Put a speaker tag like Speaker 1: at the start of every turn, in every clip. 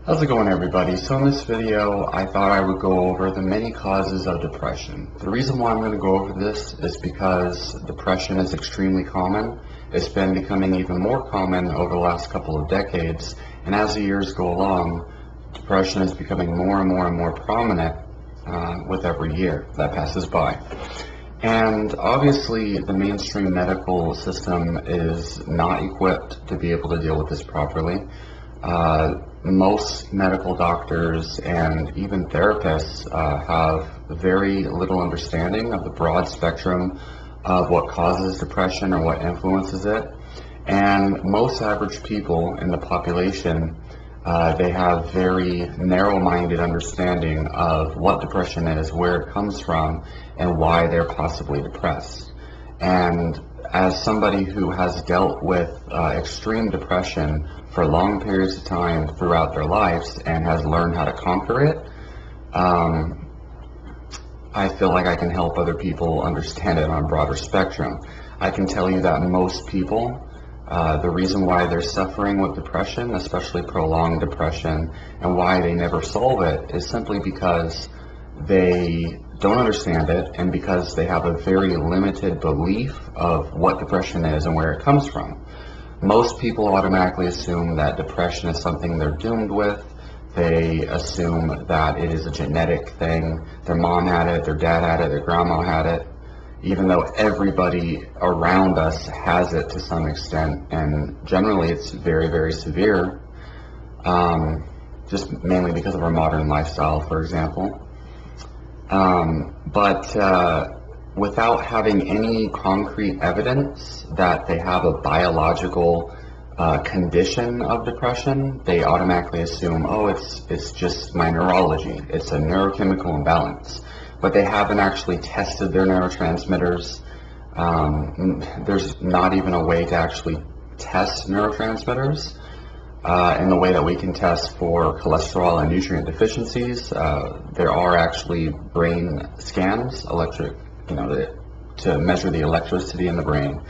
Speaker 1: How's it going, everybody? So in this video, I thought I would go over the many causes of depression. The reason why I'm going to go over this is because depression is extremely common. It's been becoming even more common over the last couple of decades, and as the years go along, depression is becoming more and more and more prominent with every year that passes by. And obviously, the mainstream medical system is not equipped to be able to deal with this properly. Most medical doctors and even therapists have very little understanding of the broad spectrum of what causes depression or what influences it. And most average people in the population, they have very narrow-minded understanding of what depression is, where it comes from, and why they're possibly depressed. And as somebody who has dealt with extreme depression for long periods of time throughout their lives and has learned how to conquer it, I feel like I can help other people understand it on a broader spectrum. I can tell you that most people, the reason why they're suffering with depression, especially prolonged depression, and why they never solve it is simply because they don't understand it and because they have a very limited belief of what depression is and where it comes from. Most people automatically assume that depression is something they're doomed with. They assume that it is a genetic thing. Their mom had it, their dad had it, their grandma had it, even though everybody around us has it to some extent, and generally it's very, very severe, just mainly because of our modern lifestyle, for example. But without having any concrete evidence that they have a biological condition of depression, they automatically assume, oh, it's just my neurology, it's a neurochemical imbalance. But they haven't actually tested their neurotransmitters. There's not even a way to actually test neurotransmitters in the way that we can test for cholesterol and nutrient deficiencies. There are actually brain scans, to measure the electricity in the brain.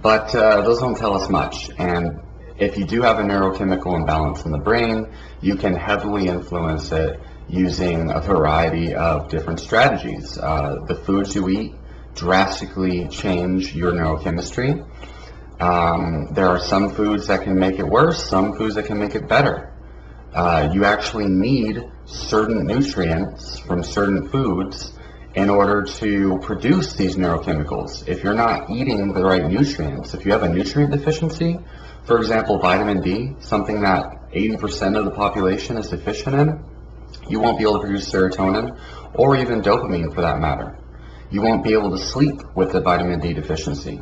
Speaker 1: But those don't tell us much. And if you do have a neurochemical imbalance in the brain, you can heavily influence it using a variety of different strategies. The foods you eat drastically change your neurochemistry. There are some foods that can make it worse, some foods that can make it better. You actually need certain nutrients from certain foods in order to produce these neurochemicals. If you're not eating the right nutrients, if you have a nutrient deficiency, for example, vitamin D, something that 80% of the population is deficient in, you won't be able to produce serotonin or even dopamine for that matter. You won't be able to sleep with the vitamin D deficiency.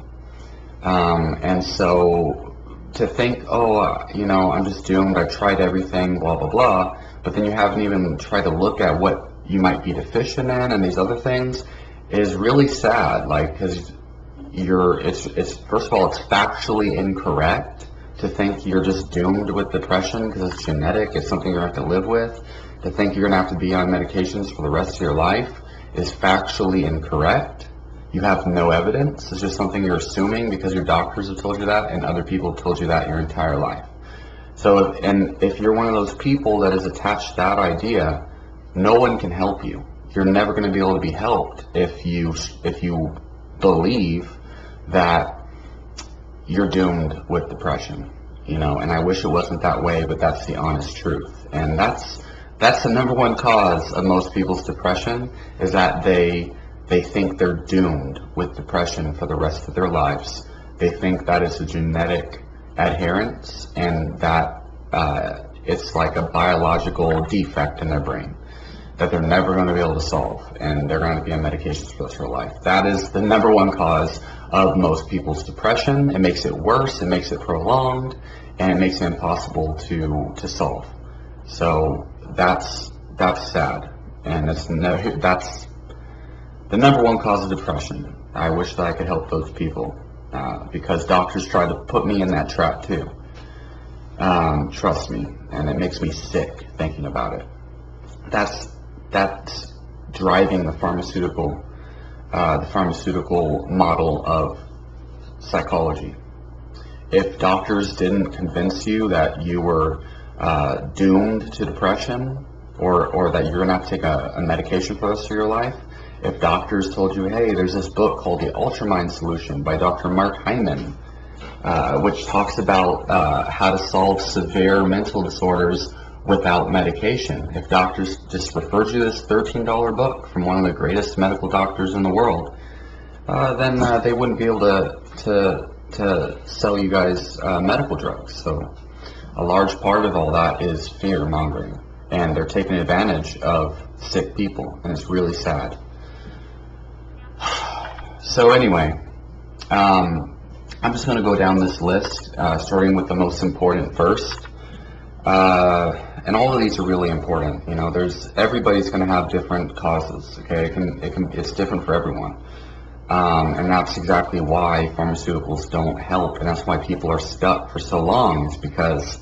Speaker 1: And so to think, oh, I'm just doomed, I've tried everything, blah, blah, blah, but then you haven't even tried to look at what you might be deficient in and these other things is really sad. Like, because it's first of all, it's factually incorrect to think you're just doomed with depression because it's genetic, it's something you're going to have to live with. To think you're going to have to be on medications for the rest of your life is factually incorrect. You have no evidence. It's just something you're assuming because your doctors have told you that and other people have told you that your entire life. So, if you're one of those people that is attached to that idea, no one can help you. You're never going to be able to be helped if you believe that you're doomed with depression. And I wish it wasn't that way, but that's the honest truth. And that's the number one cause of most people's depression, is that they think they're doomed with depression for the rest of their lives. They think that it's a genetic adherence and that it's like a biological defect in their brain that they're never going to be able to solve, and they're going to be on medications for the rest of their life. That is the number one cause of most people's depression. It makes it worse, it makes it prolonged, and it makes it impossible to solve. So that's sad, and that's the number one cause of depression. I wish that I could help those people because doctors try to put me in that trap too. Trust me, and it makes me sick thinking about it. That's driving the pharmaceutical model of psychology. If doctors didn't convince you that you were doomed to depression, or that you're going to have to take a medication for the rest of your life, if doctors told you, hey, there's this book called The Ultramind Solution by Dr. Mark Hyman, which talks about how to solve severe mental disorders without medication. If doctors just referred you this $13 book from one of the greatest medical doctors in the world, then they wouldn't be able to sell you guys medical drugs. So a large part of all that is fear mongering, and they're taking advantage of sick people, and it's really sad. So anyway, I'm just going to go down this list, starting with the most important first. And all of these are really important. You know, everybody's going to have different causes. Okay, it's different for everyone, and that's exactly why pharmaceuticals don't help, and that's why people are stuck for so long. Is because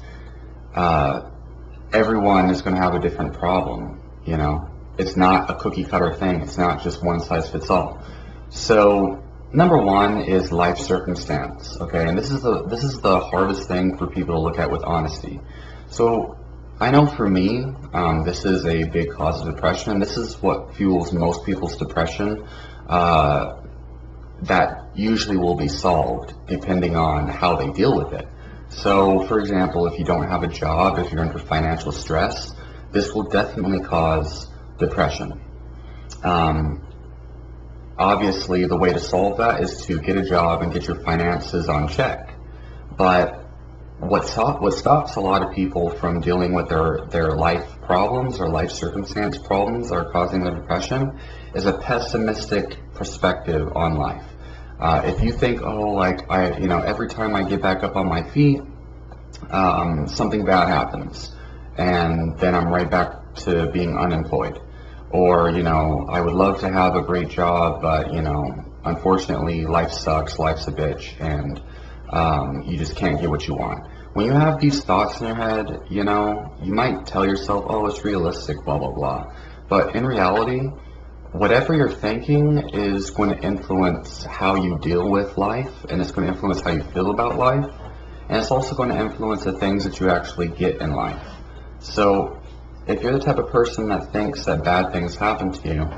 Speaker 1: everyone is going to have a different problem. You know, it's not a cookie cutter thing. It's not just one size fits all. So number one is life circumstance. Okay, and this is the hardest thing for people to look at with honesty. So I know for me, this is a big cause of depression, and this is what fuels most people's depression. That usually will be solved depending on how they deal with it. So, for example, if you don't have a job, if you're under financial stress, this will definitely cause depression. Obviously, the way to solve that is to get a job and get your finances on check. But what stops a lot of people from dealing with their life problems or life circumstance problems that are causing their depression is a pessimistic perspective on life. If you think, oh, like every time I get back up on my feet, something bad happens, and then I'm right back to being unemployed. Or, I would love to have a great job, but, unfortunately, life sucks, life's a bitch, and you just can't get what you want. When you have these thoughts in your head, you might tell yourself, oh, it's realistic, blah, blah, blah. But in reality, whatever you're thinking is going to influence how you deal with life, and it's going to influence how you feel about life, and it's also going to influence the things that you actually get in life. So if you're the type of person that thinks that bad things happen to you,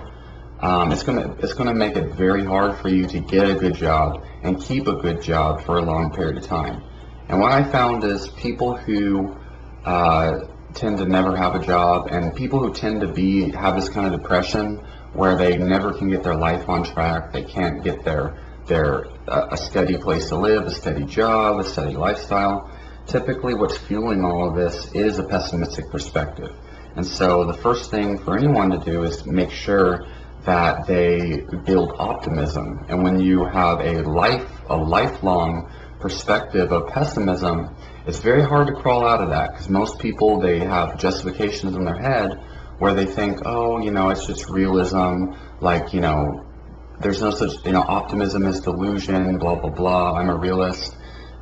Speaker 1: it's going to make it very hard for you to get a good job and keep a good job for a long period of time. And what I found is people who tend to never have a job, and people who tend to have this kind of depression where they never can get their life on track, they can't get a steady place to live, a steady job, a steady lifestyle. Typically what's fueling all of this is a pessimistic perspective. And so the first thing for anyone to do is make sure that they build optimism. And when you have a lifelong perspective of pessimism, it's very hard to crawl out of that, because most people, they have justifications in their head where they think, oh, it's just realism, like, there's no such, optimism is delusion, blah, blah, blah, I'm a realist.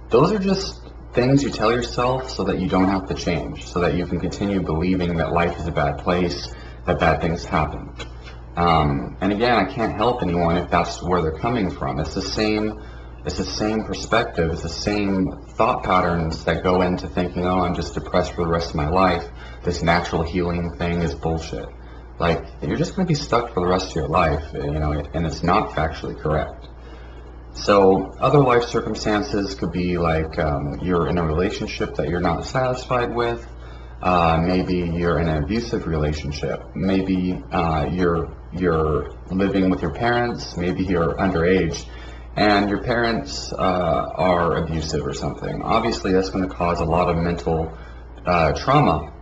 Speaker 1: Those are just things you tell yourself so that you don't have to change, so that you can continue believing that life is a bad place, that bad things happen. And again, I can't help anyone if that's where they're coming from. It's the same perspective, it's the same thought patterns that go into thinking, oh, I'm just depressed for the rest of my life. This natural healing thing is bullshit. Like, you're just going to be stuck for the rest of your life, and it's not factually correct. So other life circumstances could be like you're in a relationship that you're not satisfied with. Maybe you're in an abusive relationship. Maybe you're living with your parents. Maybe you're underage, and your parents are abusive or something. Obviously, that's going to cause a lot of mental trauma.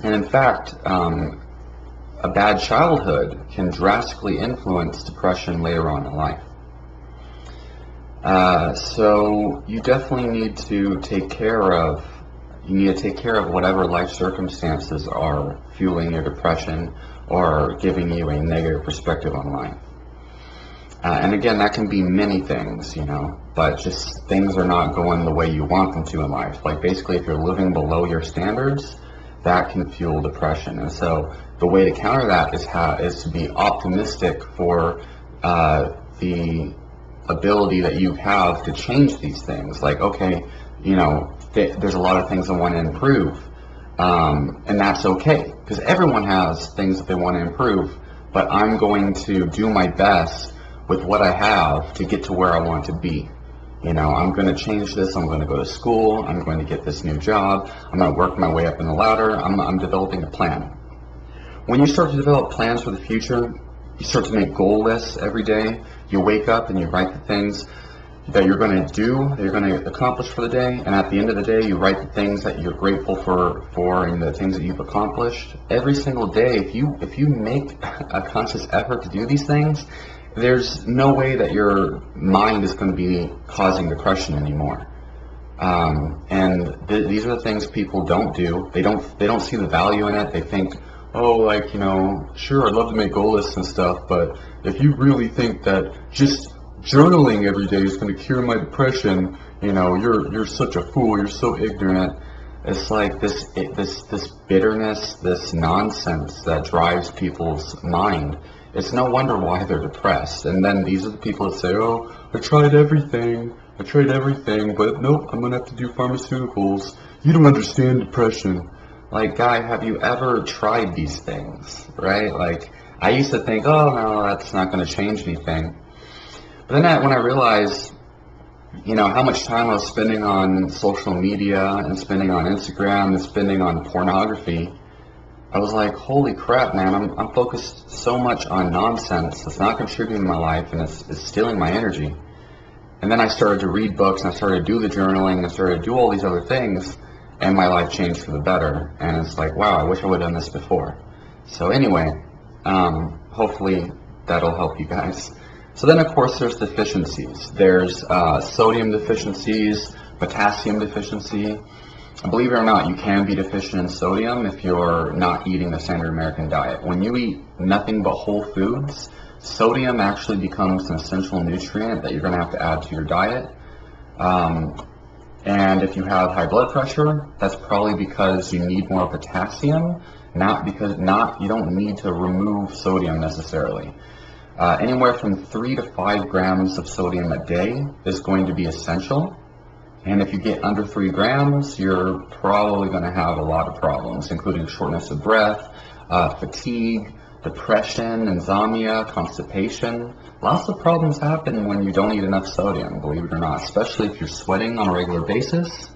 Speaker 1: And in fact, a bad childhood can drastically influence depression later on in life. So you definitely need to take care of whatever life circumstances are fueling your depression or giving you a negative perspective on life. And again, that can be many things, but just things are not going the way you want them to in life. Like, basically, if you're living below your standards, that can fuel depression. And so the way to counter that is to be optimistic for the ability that you have to change these things. Like, okay, there's a lot of things I want to improve, And that's okay, because everyone has things that they want to improve, but I'm going to do my best with what I have to get to where I want to be. I'm going to change this. I'm going to go to school. I'm going to get this new job. I'm going to work my way up in the ladder. I'm developing a plan. When you start to develop plans for the future, you start to make goal lists every day. You wake up and you write the things that you're going to do, that you're going to accomplish for the day, and at the end of the day, you write the things that you're grateful for and the things that you've accomplished. Every single day, if you make a conscious effort to do these things, there's no way that your mind is going to be causing depression anymore. These are the things people don't do. They don't see the value in it. They think, oh, like, sure, I'd love to make goal lists and stuff, but if you really think that just journaling every day is going to cure my depression, you're such a fool. You're so ignorant. It's like this bitterness, this nonsense that drives people's mind. It's no wonder why they're depressed. And then these are the people that say, oh, I tried everything, but nope, I'm going to have to do pharmaceuticals. You don't understand depression. Like, guy, have you ever tried these things, right? Like, I used to think, oh, no, that's not going to change anything. But then when I realized, how much time I was spending on social media and spending on Instagram and spending on pornography, I was like, holy crap, man, I'm focused so much on nonsense that's not contributing to my life, and it's stealing my energy. And then I started to read books, and I started to do the journaling, and I started to do all these other things, and my life changed for the better. And it's like, wow, I wish I would have done this before. So anyway, hopefully that'll help you guys. So then, of course, there's deficiencies. There's sodium deficiencies, potassium deficiency. Believe it or not, you can be deficient in sodium if you're not eating the standard American diet. When you eat nothing but whole foods, sodium actually becomes an essential nutrient that you're going to have to add to your diet. And if you have high blood pressure, that's probably because you need more potassium, you don't need to remove sodium necessarily. Anywhere from 3 to 5 grams of sodium a day is going to be essential. And if you get under 3 grams, you're probably going to have a lot of problems, including shortness of breath, fatigue, depression, insomnia, constipation. Lots of problems happen when you don't eat enough sodium, believe it or not, especially if you're sweating on a regular basis.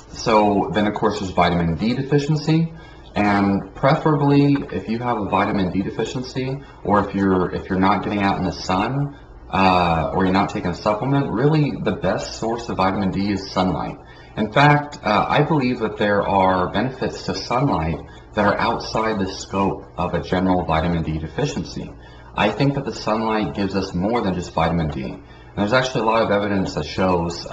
Speaker 1: So then, of course, there's vitamin D deficiency. And preferably, if you have a vitamin D deficiency, or if you're not getting out in the sun, or you're not taking a supplement, really the best source of vitamin D is sunlight. In fact, I believe that there are benefits to sunlight that are outside the scope of a general vitamin D deficiency. I think that the sunlight gives us more than just vitamin D. And there's actually a lot of evidence that shows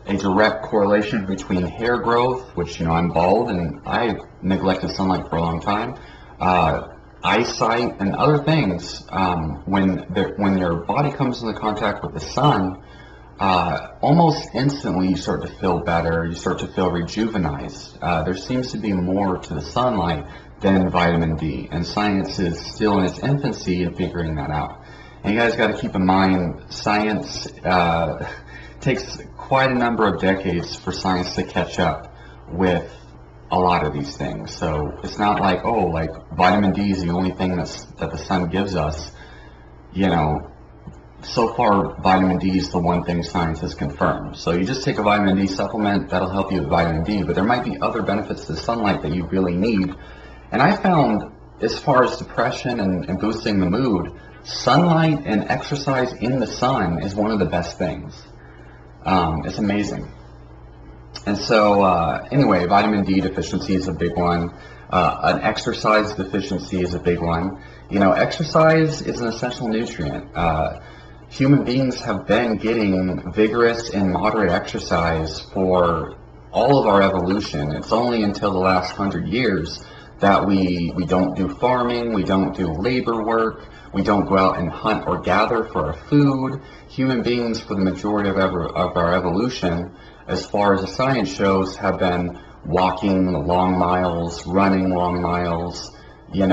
Speaker 1: a direct correlation between hair growth, which, I'm bald and I neglected sunlight for a long time, eyesight and other things. When your body comes into contact with the sun, almost instantly you start to feel better, you start to feel rejuvenized. There seems to be more to the sunlight than vitamin D, and science is still in its infancy in figuring that out. And you guys got to keep in mind, science takes quite a number of decades for science to catch up with a lot of these things. So it's not like, oh, like vitamin D is the only thing that the sun gives us. So far vitamin D is the one thing science has confirmed. So you just take a vitamin D supplement, that'll help you with vitamin D, but there might be other benefits to sunlight that you really need. And I found, as far as depression and boosting the mood, sunlight and exercise in the sun is one of the best things. It's amazing. And so, anyway, vitamin D deficiency is a big one. An exercise deficiency is a big one. Exercise is an essential nutrient. Human beings have been getting vigorous and moderate exercise for all of our evolution. It's only until the last 100 years that we don't do farming, we don't do labor work, we don't go out and hunt or gather for our food. Human beings, for the majority of our evolution, as far as the science shows, have been walking long miles, running long miles. We're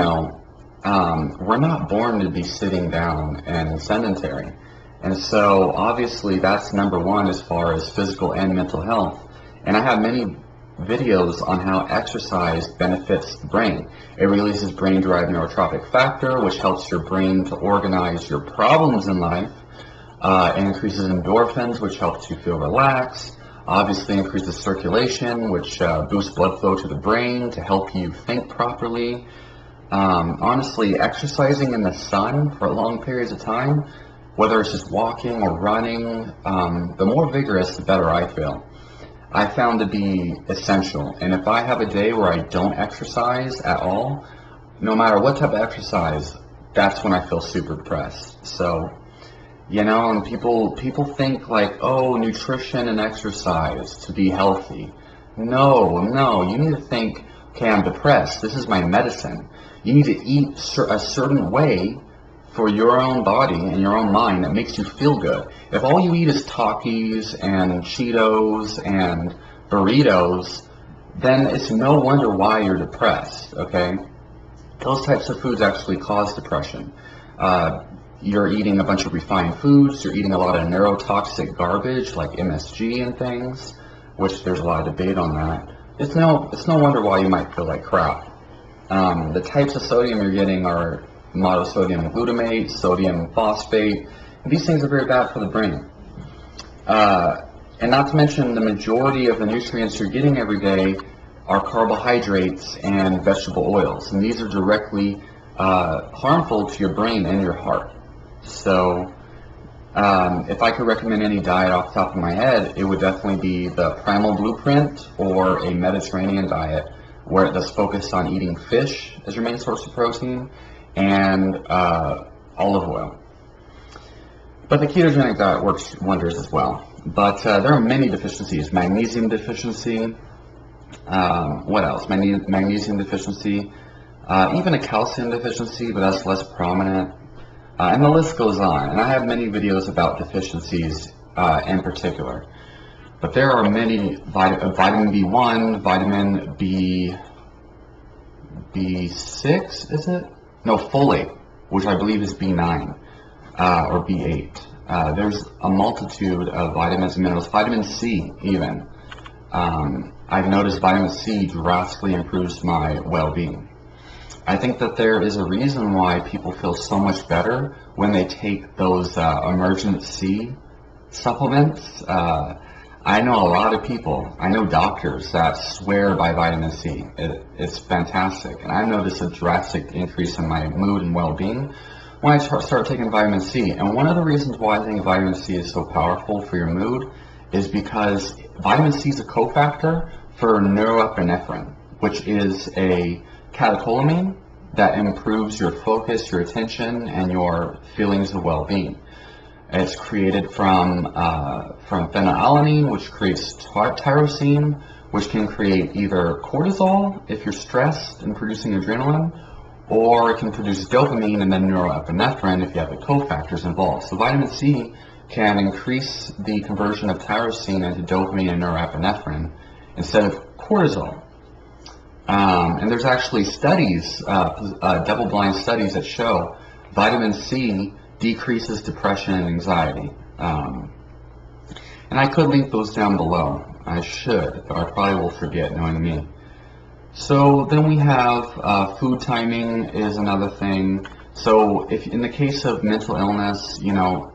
Speaker 1: not born to be sitting down and sedentary. And so obviously that's number one as far as physical and mental health. And I have many videos on how exercise benefits the brain. It releases brain-derived neurotrophic factor, which helps your brain to organize your problems in life. It increases endorphins, which helps you feel relaxed. Obviously increases circulation, which boosts blood flow to the brain to help you think properly. Honestly, exercising in the sun for long periods of time, whether it's just walking or running, the more vigorous, the better I feel. I found to be essential. And if I have a day where I don't exercise at all, no matter what type of exercise, that's when I feel super depressed. So, you know, and people think like, oh, nutrition and exercise to be healthy. No, you need to think, okay, I'm depressed. This is my medicine. You need to eat a certain way for your own body and your own mind that makes you feel good. If all you eat is Takis and Cheetos and burritos, then it's no wonder why you're depressed, okay? Those types of foods actually cause depression. You're eating a bunch of refined foods, you're eating a lot of neurotoxic garbage like MSG and things, which there's a lot of debate on that. It's no wonder why you might feel like crap. The types of sodium you're getting are monosodium glutamate, sodium phosphate. These things are very bad for the brain. And not to mention the majority of the nutrients you're getting every day are carbohydrates and vegetable oils. And these are directly harmful to your brain and your heart. So if I could recommend any diet off the top of my head, it would definitely be the Primal Blueprint or a Mediterranean diet where that's focused on eating fish as your main source of protein and olive oil. But the ketogenic diet works wonders as well. But there are many deficiencies. Magnesium deficiency. What else? Magnesium deficiency. Even a calcium deficiency, but that's less prominent. And the list goes on. And I have many videos about deficiencies in particular. But there are many, vitamin B1, vitamin B6, is it? No, folate, which I believe is B9 or B8. There's a multitude of vitamins and minerals, vitamin C even. I've noticed vitamin C drastically improves my well-being. I think that there is a reason why people feel so much better when they take those emergency supplements. I know a lot of people, I know doctors that swear by vitamin C. It's fantastic. And I've noticed a drastic increase in my mood and well-being when I start taking vitamin C. And one of the reasons why I think vitamin C is so powerful for your mood is because vitamin C is a cofactor for norepinephrine, which is a catecholamine that improves your focus, your attention, and your feelings of well-being. It's created from phenylalanine, which creates tyrosine, which can create either cortisol if you're stressed and producing adrenaline, or it can produce dopamine and then norepinephrine if you have the cofactors involved. So vitamin C can increase the conversion of tyrosine into dopamine and norepinephrine instead of cortisol. And there's actually studies, double-blind studies that show vitamin C decreases depression and anxiety. And I could link those down below. I should, but I probably will forget, knowing me. So then we have food timing is another thing. So if in the case of mental illness, you know,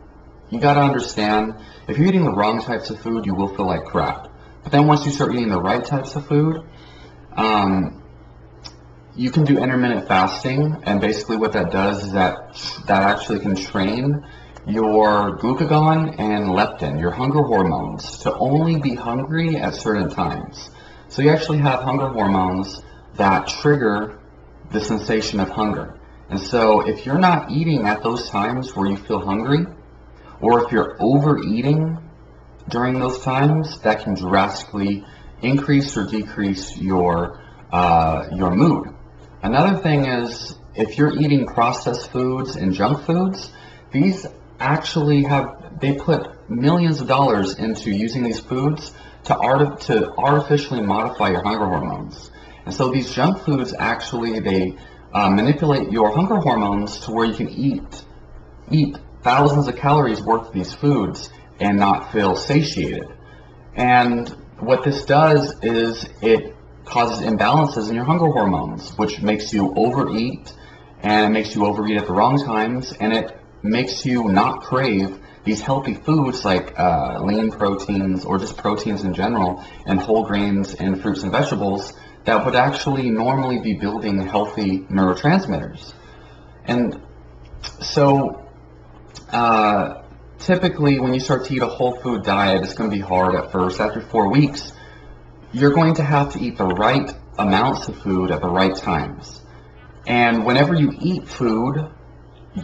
Speaker 1: you got to understand, if you're eating the wrong types of food, you will feel like crap. But then once you start eating the right types of food, you can do intermittent fasting, and basically what that does is that actually can train your glucagon and leptin, your hunger hormones, to only be hungry at certain times. So you actually have hunger hormones that trigger the sensation of hunger. And so if you're not eating at those times where you feel hungry, or if you're overeating during those times, that can drastically increase or decrease your mood. Another thing is, if you're eating processed foods and junk foods, these actually they put millions of dollars into using these foods to artificially modify your hunger hormones. And so these junk foods actually, they manipulate your hunger hormones to where you can eat thousands of calories worth of these foods and not feel satiated. And what this does is it causes imbalances in your hunger hormones, which makes you overeat, and it makes you overeat at the wrong times, and it makes you not crave these healthy foods like lean proteins or just proteins in general, and whole grains and fruits and vegetables that would actually normally be building healthy neurotransmitters. And so typically when you start to eat a whole food diet, it's going to be hard at first. After 4 weeks, you're going to have to eat the right amounts of food at the right times. And whenever you eat food,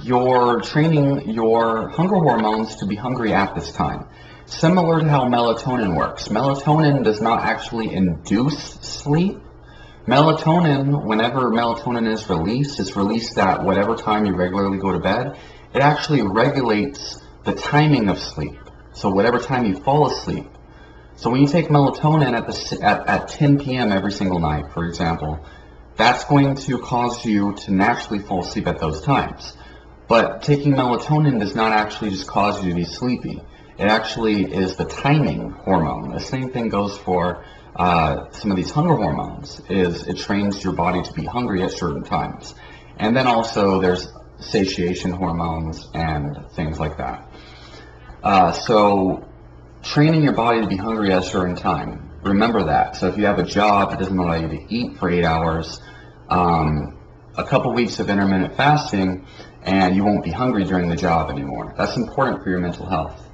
Speaker 1: you're training your hunger hormones to be hungry at this time. Similar to how melatonin works. Melatonin does not actually induce sleep. Melatonin, whenever melatonin is released, it's released at whatever time you regularly go to bed. It actually regulates the timing of sleep. So whatever time you fall asleep. So when you take melatonin at 10 p.m. every single night, for example, that's going to cause you to naturally fall asleep at those times. But taking melatonin does not actually just cause you to be sleepy. It actually is the timing hormone. The same thing goes for some of these hunger hormones, is it trains your body to be hungry at certain times. And then also there's satiation hormones and things like that. So training your body to be hungry at a certain time, remember that. So if you have a job that doesn't allow you to eat for 8 hours, a couple weeks of intermittent fasting, and you won't be hungry during the job anymore. That's important for your mental health.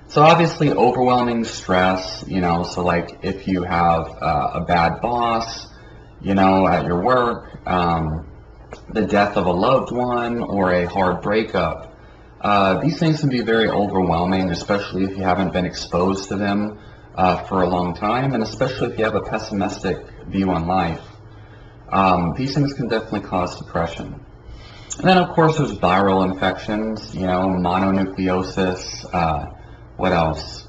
Speaker 1: So obviously overwhelming stress, so like if you have a bad boss, at your work, the death of a loved one, or a hard breakup, these things can be very overwhelming, especially if you haven't been exposed to them for a long time, and especially if you have a pessimistic view on life. These things can definitely cause depression. And then, of course, there's viral infections, mononucleosis, what else?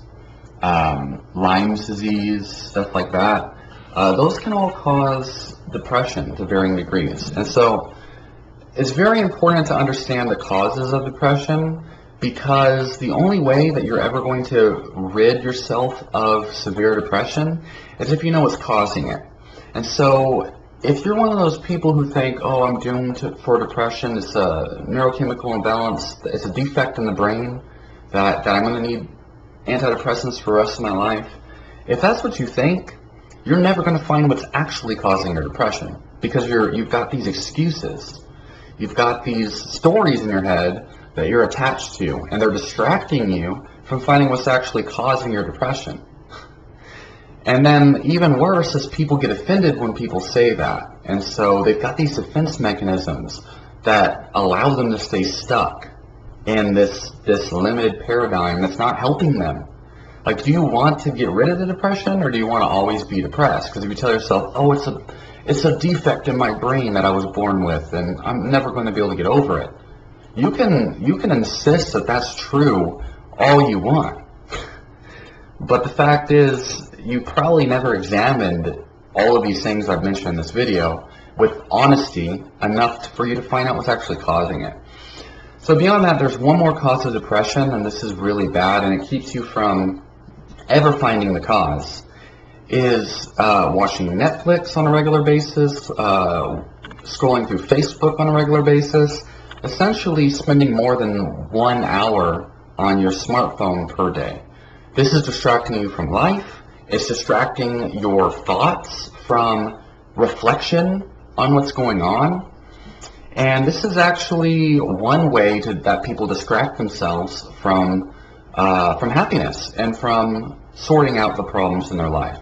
Speaker 1: Lyme's disease, stuff like that. Those can all cause depression to varying degrees. And so it's very important to understand the causes of depression, because the only way that you're ever going to rid yourself of severe depression is if you know what's causing it. And so if you're one of those people who think, oh, I'm doomed for depression, it's a neurochemical imbalance, it's a defect in the brain, that I'm going to need antidepressants for the rest of my life, if that's what you think, you're never going to find what's actually causing your depression, because you've got these excuses. You've got these stories in your head that you're attached to, and they're distracting you from finding what's actually causing your depression. And then even worse is people get offended when people say that. And so they've got these defense mechanisms that allow them to stay stuck in this limited paradigm that's not helping them. Like, do you want to get rid of the depression, or do you want to always be depressed? Because if you tell yourself, oh, it's a defect in my brain that I was born with, and I'm never going to be able to get over it. You can insist that that's true all you want. But the fact is, you probably never examined all of these things I've mentioned in this video with honesty enough for you to find out what's actually causing it. So beyond that, there's one more cause of depression, and this is really bad, and it keeps you from ever finding the cause, is watching Netflix on a regular basis, scrolling through Facebook on a regular basis, essentially spending more than 1 hour on your smartphone per day. This is distracting you from life. It's distracting your thoughts from reflection on what's going on. And this is actually one way that people distract themselves from happiness and from sorting out the problems in their life,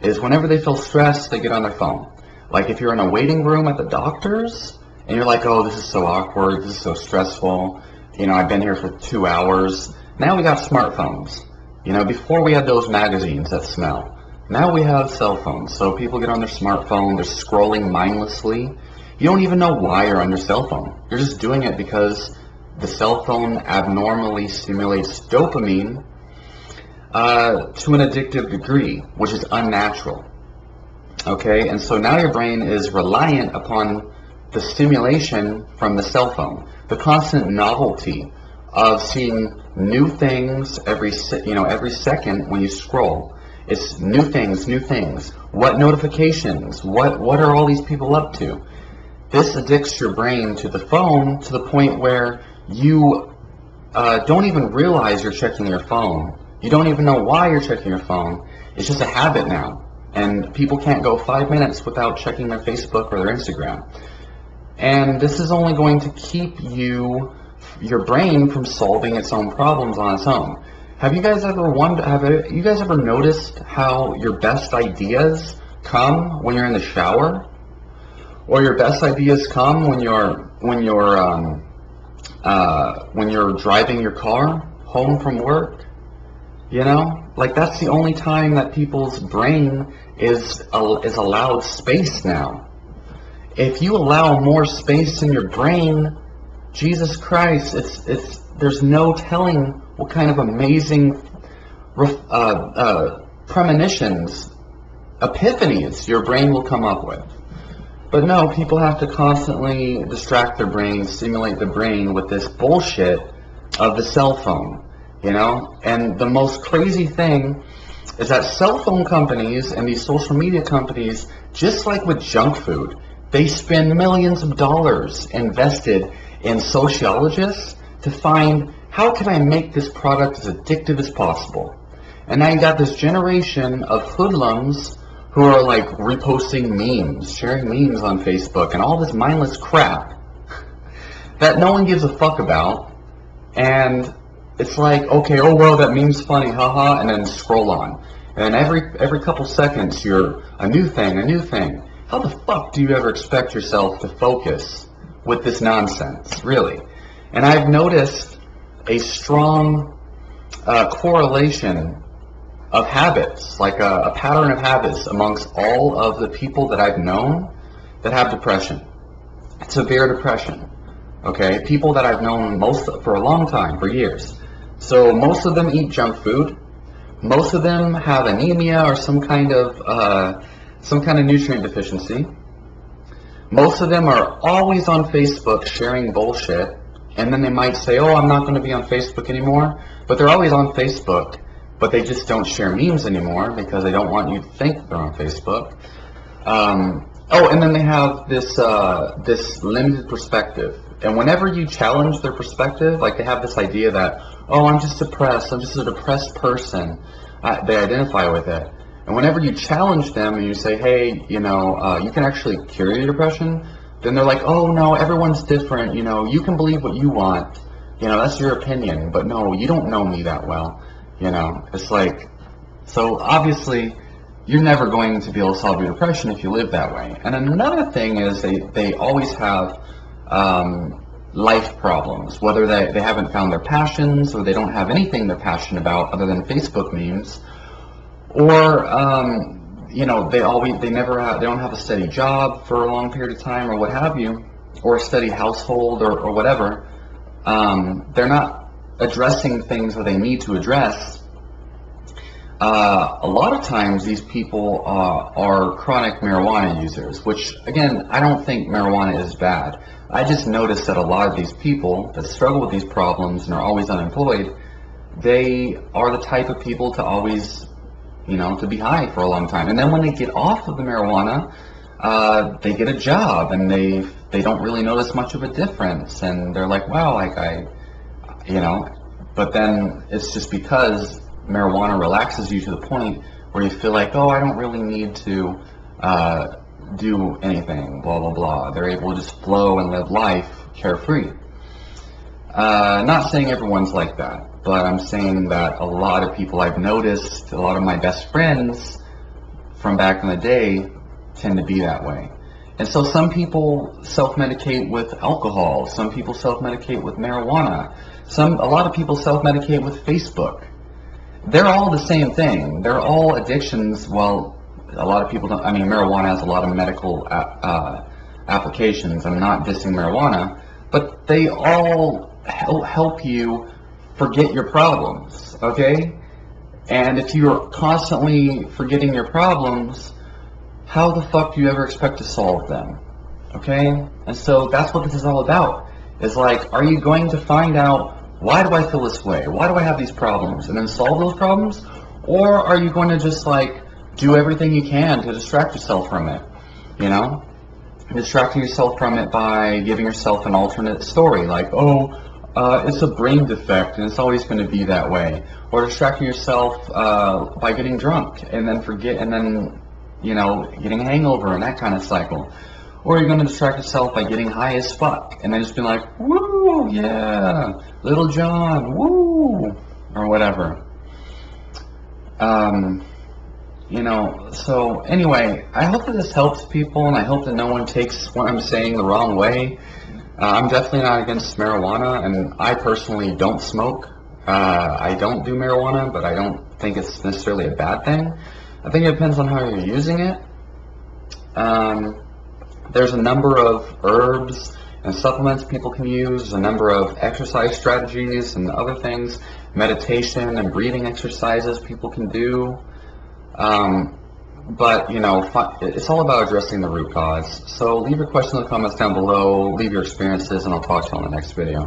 Speaker 1: is whenever they feel stressed, they get on their phone. Like if you're in a waiting room at the doctor's and you're like, oh, this is so awkward, this is so stressful, I've been here for 2 hours. Now we got smartphones. Before we had those magazines that smell. Now we have cell phones. So people get on their smartphone, they're scrolling mindlessly. You don't even know why you're on your cell phone. You're just doing it because the cell phone abnormally stimulates dopamine to an addictive degree, which is unnatural. Okay, and so now your brain is reliant upon the stimulation from the cell phone, the constant novelty of seeing new things every second when you scroll. It's new things, new things. What notifications? What are all these people up to? This addicts your brain to the phone to the point where you don't even realize you're checking your phone. You don't even know why you're checking your phone. It's just a habit now. And people can't go 5 minutes without checking their Facebook or their Instagram. And this is only going to keep your brain from solving its own problems on its own. Have you guys ever noticed how your best ideas come when you're in the shower? Or your best ideas come when you're driving your car home from work? You know, like that's the only time that people's brain is allowed space now. If you allow more space in your brain, Jesus Christ, there's no telling what kind of amazing premonitions, epiphanies your brain will come up with. But no, people have to constantly distract their brain, stimulate the brain with this bullshit of the cell phone, you know? And the most crazy thing is that cell phone companies and these social media companies, just like with junk food, they spend millions of dollars invested in sociologists to find how can I make this product as addictive as possible. And now you got this generation of hoodlums who are like reposting memes, sharing memes on Facebook, and all this mindless crap that no one gives a fuck about. And it's like, okay, oh well, that meme's funny, haha, and then scroll on. And every couple seconds, you're a new thing. How the fuck do you ever expect yourself to focus with this nonsense, really? And I've noticed a strong correlation of habits, like a pattern of habits amongst all of the people that I've known that have depression, severe depression, okay? People that I've known for a long time, for years. So most of them eat junk food. Most of them have anemia or some kind of nutrient deficiency. Most of them are always on Facebook sharing bullshit, and then they might say, oh, I'm not going to be on Facebook anymore, but they're always on Facebook, but they just don't share memes anymore because they don't want you to think they're on Facebook. And then they have this limited perspective. And whenever you challenge their perspective, like they have this idea that, oh, I'm just depressed, I'm just a depressed person, they identify with it. And whenever you challenge them and you say, hey, you can actually cure your depression, then they're like, oh, no, everyone's different, you can believe what you want, that's your opinion, but no, you don't know me that well, it's like, so obviously, you're never going to be able to solve your depression if you live that way. And another thing is they always have life problems, whether they haven't found their passions or they don't have anything they're passionate about other than Facebook memes, or they don't have a steady job for a long period of time or what have you, or a steady household or whatever. They're not addressing things that they need to address. A lot of times these people are chronic marijuana users, which again, I don't think marijuana is bad. I just noticed that a lot of these people that struggle with these problems and are always unemployed, they are the type of people to always, to be high for a long time. And then when they get off of the marijuana, they get a job and they don't really notice much of a difference. And they're like, wow, but then it's just because marijuana relaxes you to the point where you feel like, oh, I don't really need to do anything, blah, blah, blah. They're able to just flow and live life carefree. Not saying everyone's like that, but I'm saying that a lot of people I've noticed, a lot of my best friends from back in the day tend to be that way. And so some people self-medicate with alcohol, some people self-medicate with marijuana, a lot of people self-medicate with Facebook. They're all the same thing. They're all addictions. Well, a lot of people don't. I mean, marijuana has a lot of medical applications. I'm not dissing marijuana, but they all help you forget your problems, okay? And if you're constantly forgetting your problems, how the fuck do you ever expect to solve them, okay? And so that's what this is all about. Is like, are you going to find out why do I feel this way? Why do I have these problems? And then solve those problems? Or are you going to just like do everything you can to distract yourself from it? You know? Distracting yourself from it by giving yourself an alternate story, like, oh, it's a brain defect and it's always going to be that way. Or distracting yourself by getting drunk and then you know, getting a hangover and that kind of cycle. Or you're going to distract yourself by getting high as fuck and then just being like, woo, yeah, Little John, woo, or whatever. You know, so anyway, I hope that this helps people, and I hope that no one takes what I'm saying the wrong way. I'm definitely not against marijuana, and I personally don't smoke. I don't do marijuana, but I don't think it's necessarily a bad thing. I think it depends on how you're using it. There's a number of herbs and supplements people can use, a number of exercise strategies and other things, meditation and breathing exercises people can do. But, you know, it's all about addressing the root cause. So leave your questions in the comments down below, leave your experiences, and I'll talk to you on the next video.